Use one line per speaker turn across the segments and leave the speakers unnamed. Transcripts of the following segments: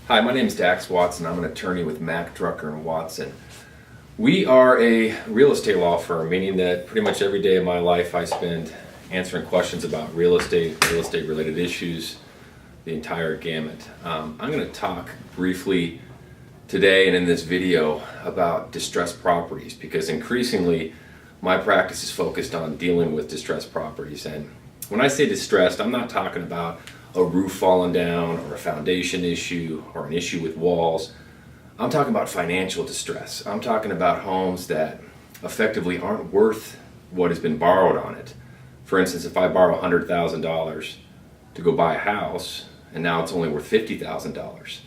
Hi, my name is Dax Watson. I'm an attorney with Mack, Drucker & Watson. We are a real estate law firm, meaning that pretty much every day of my life I spend answering questions about real estate related issues, the entire gamut. I'm going to talk briefly today and in this video about distressed properties, because increasingly my practice is focused on dealing with distressed properties. And when I say distressed, I'm not talking about a roof falling down or a foundation issue or an issue with walls. I'm talking about financial distress. I'm talking about homes that effectively aren't worth what has been borrowed on it. For instance, if I borrow $100,000 to go buy a house and now it's only worth $50,000,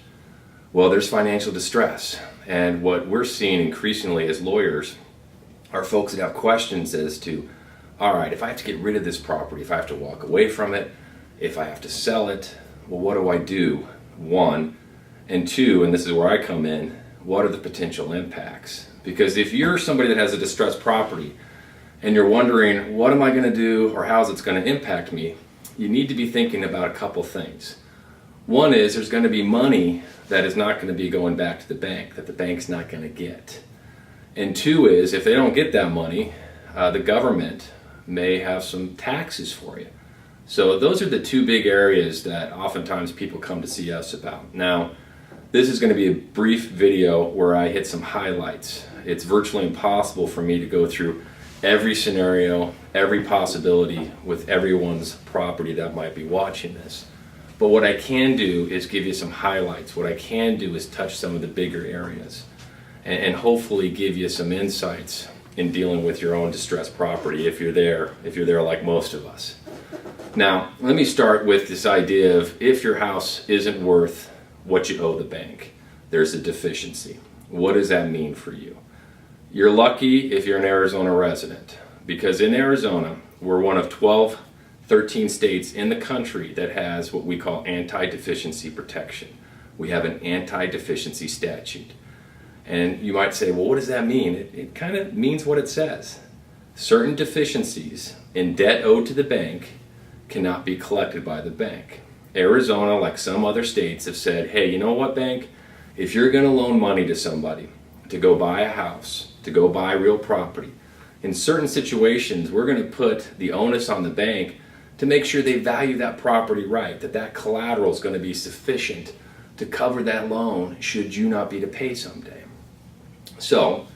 well, there's financial distress. And what we're seeing increasingly as lawyers are folks that have questions as to, all right, if I have to get rid of this property, if I have to walk away from it, if I have to sell it, well, what do I do? One. And two, and this is where I come in, what are the potential impacts? Because if you're somebody that has a distressed property and you're wondering, what am I going to do or how's it going to impact me? You need to be thinking about a couple things. One is there's going to be money that is not going to be going back to the bank, that the bank's not going to get. And two is, if they don't get that money, the government may have some taxes for you. So those are the two big areas that oftentimes people come to see us about. Now, this is going to be a brief video where I hit some highlights. It's virtually impossible for me to go through every scenario, every possibility with everyone's property that might be watching this. But what I can do is give you some highlights. What I can do is touch some of the bigger areas and hopefully give you some insights in dealing with your own distressed property if you're there like most of us. Now, let me start with this idea of if your house isn't worth what you owe the bank, there's a deficiency. What does that mean for you? You're lucky if you're an Arizona resident, because in Arizona, we're one of 13 states in the country that has what we call anti-deficiency protection. We have an anti-deficiency statute. And you might say, well, what does that mean? It kind of means what it says. Certain deficiencies in debt owed to the bank cannot be collected by the bank. Arizona, like some other states, have said, hey, you know what, bank? If you're going to loan money to somebody to go buy a house, to go buy real property, in certain situations, we're going to put the onus on the bank to make sure they value that property right, that that collateral is going to be sufficient to cover that loan should you not be to pay someday. So,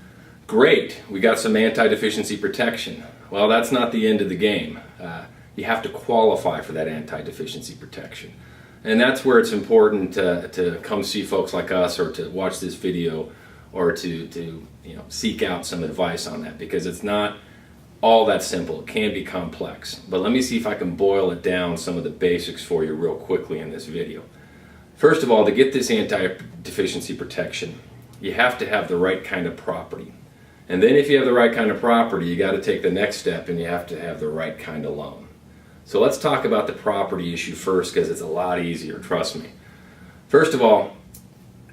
great, we got some anti-deficiency protection. Well, that's not the end of the game. You have to qualify for that anti-deficiency protection. And that's where it's important to come see folks like us, or to watch this video, or to seek out some advice on that, because it's not all that simple. It can be complex. But let me see if I can boil it down, some of the basics for you real quickly in this video. First of all, to get this anti-deficiency protection, you have to have the right kind of property. And then if you have the right kind of property, you got to take the next step and you have to have the right kind of loan. So let's talk about the property issue first, because it's a lot easier, trust me. First of all,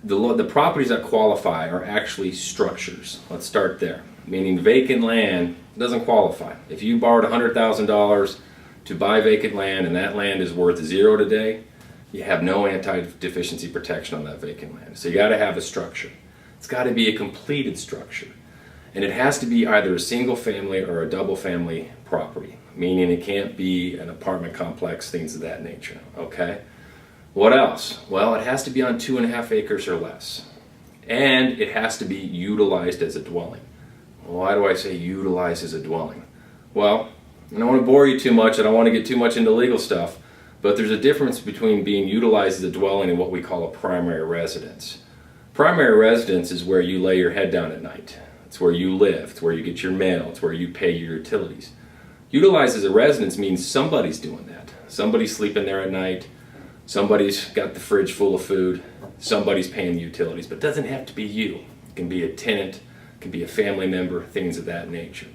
the properties that qualify are actually structures. Let's start there. Meaning vacant land doesn't qualify. If you borrowed $100,000 to buy vacant land and that land is worth zero today, you have no anti-deficiency protection on that vacant land. So you got to have a structure. It's got to be a completed structure. And it has to be either a single family or a double family property, meaning it can't be an apartment complex, things of that nature, okay? What else? Well, it has to be on 2.5 acres or less. And it has to be utilized as a dwelling. Why do I say utilized as a dwelling? Well, I don't want to bore you too much, I don't want to get too much into legal stuff, but there's a difference between being utilized as a dwelling and what we call a primary residence. Primary residence is where you lay your head down at night. It's where you live, it's where you get your mail, it's where you pay your utilities. Utilized as a residence means somebody's doing that. Somebody's sleeping there at night, somebody's got the fridge full of food, somebody's paying the utilities, but it doesn't have to be you. It can be a tenant, it can be a family member, things of that nature.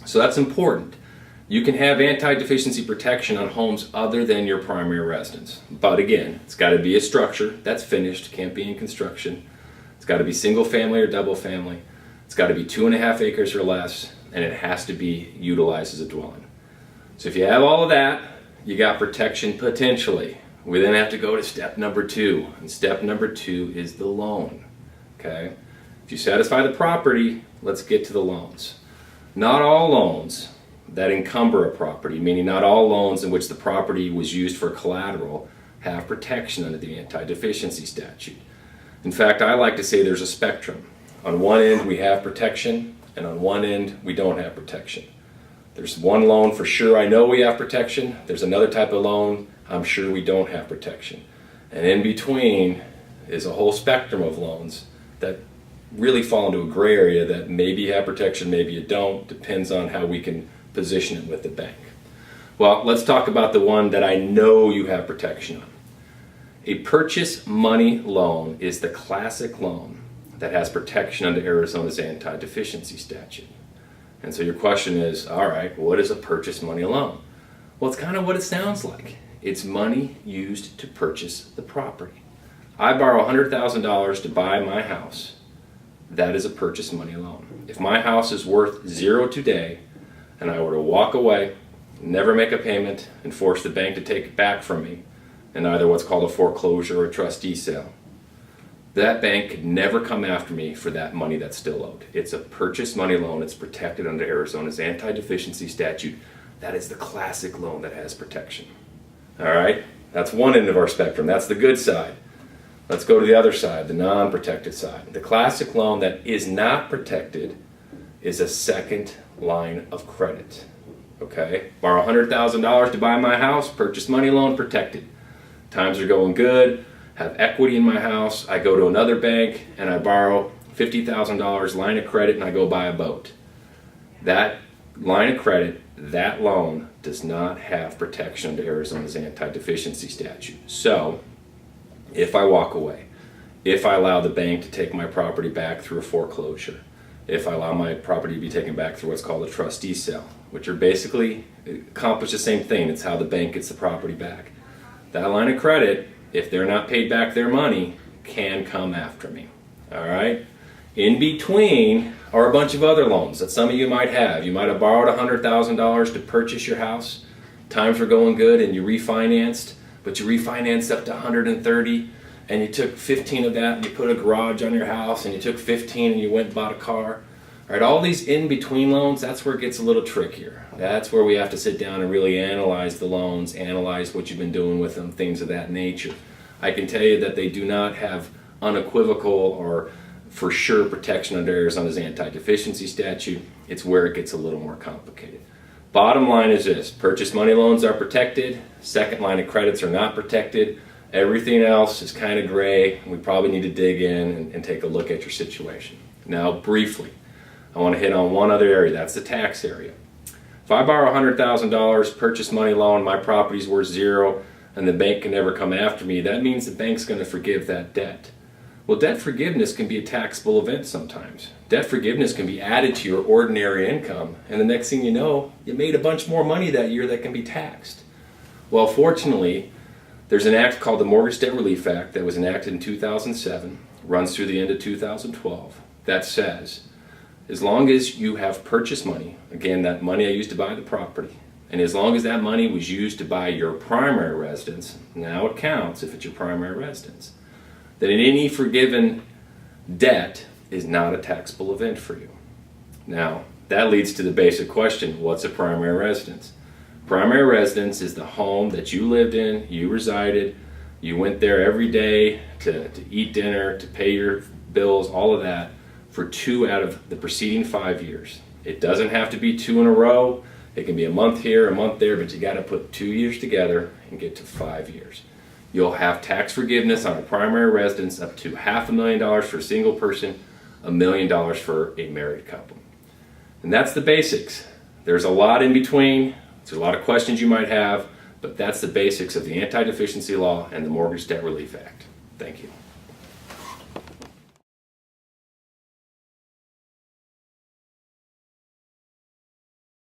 So that's important. You can have anti-deficiency protection on homes other than your primary residence. But again, it's got to be a structure that's finished, can't be in construction. It's got to be single family or double family. It's got to be 2.5 acres or less, and it has to be utilized as a dwelling. So if you have all of that, you got protection potentially We then have to go to step number 2, and step number 2 is the loan. Okay? If you satisfy the property, let's get to the loans. Not all loans that encumber a property, meaning not all loans in which the property was used for collateral, have protection under the Anti-Deficiency statute. In fact, I like to say there's a spectrum. On one end we have protection, and on one end we don't have protection. There's one loan for sure I know we have protection. There's another type of loan I'm sure we don't have protection. And in between is a whole spectrum of loans that really fall into a gray area that maybe you have protection, maybe you don't. Depends on how we can position it with the bank. Well, let's talk about the one that I know you have protection on. A purchase money loan is the classic loan that has protection under Arizona's Anti-Deficiency statute. And so your question is, all right, what is a purchase money loan? Well, it's kind of what it sounds like. It's money used to purchase the property. I borrow $100,000 to buy my house. That is a purchase money loan. If my house is worth $0 today, and I were to walk away, never make a payment, and force the bank to take it back from me in either what's called a foreclosure or a trustee sale, that bank could never come after me for that money that's still owed. It's a purchase money loan. It's protected under Arizona's Anti-Deficiency statute. That is the classic loan that has protection. All right? That's one end of our spectrum. That's the good side. Let's go to the other side, the non-protected side. The classic loan that is not protected is a second line of credit. Okay? Borrow $100,000 to buy my house, purchase money loan, protected. Times are going good, have equity in my house, I go to another bank and I borrow $50,000 line of credit and I go buy a boat. That line of credit, that loan, does not have protection under Arizona's Anti-Deficiency statute. So, if I walk away, if I allow the bank to take my property back through a foreclosure, if I allow my property to be taken back through what's called a trustee sale, which are basically accomplish the same thing, it's how the bank gets the property back. That line of credit, if they're not paid back their money, can come after me. All right? In between are a bunch of other loans that some of you might have. You might have borrowed $100,000 to purchase your house. Times were going good and you refinanced, but you refinanced up to 130 and you took 15 of that and you put a garage on your house, and you took 15 and you went and bought a car. All right, all these in-between loans, that's where it gets a little trickier. That's where we have to sit down and really analyze the loans, analyze what you've been doing with them, things of that nature. I can tell you that they do not have unequivocal or for sure protection under Arizona's Anti-Deficiency statute. It's where it gets a little more complicated. Bottom line is this: purchase money loans are protected, second line of credits are not protected, everything else is kind of gray. We probably need to dig in and take a look at your situation. Now, briefly, I want to hit on one other area, that's the tax area. If I borrow $100,000, purchase money loan, my property's worth $0, and the bank can never come after me, that means the bank's going to forgive that debt. Well, debt forgiveness can be a taxable event sometimes. Debt forgiveness can be added to your ordinary income, and the next thing you know, you made a bunch more money that year that can be taxed. Well, fortunately, there's an act called the Mortgage Debt Relief Act that was enacted in 2007, runs through the end of 2012, that says, as long as you have purchased money, again, that money I used to buy the property, and as long as that money was used to buy your primary residence, now it counts if it's your primary residence, that any forgiven debt is not a taxable event for you. Now, that leads to the basic question, what's a primary residence? Primary residence is the home that you lived in, you resided, you went there every day to eat dinner, to pay your bills, all of that, for 2 out of the preceding 5 years. It doesn't have to be 2 in a row. It can be a month here, a month there, but you got to put 2 years together and get to 5 years. You'll have tax forgiveness on a primary residence up to $500,000 for a single person, $1 million for a married couple. And that's the basics. There's a lot in between. There's a lot of questions you might have, but that's the basics of the Anti-Deficiency Law and the Mortgage Debt Relief Act. Thank you.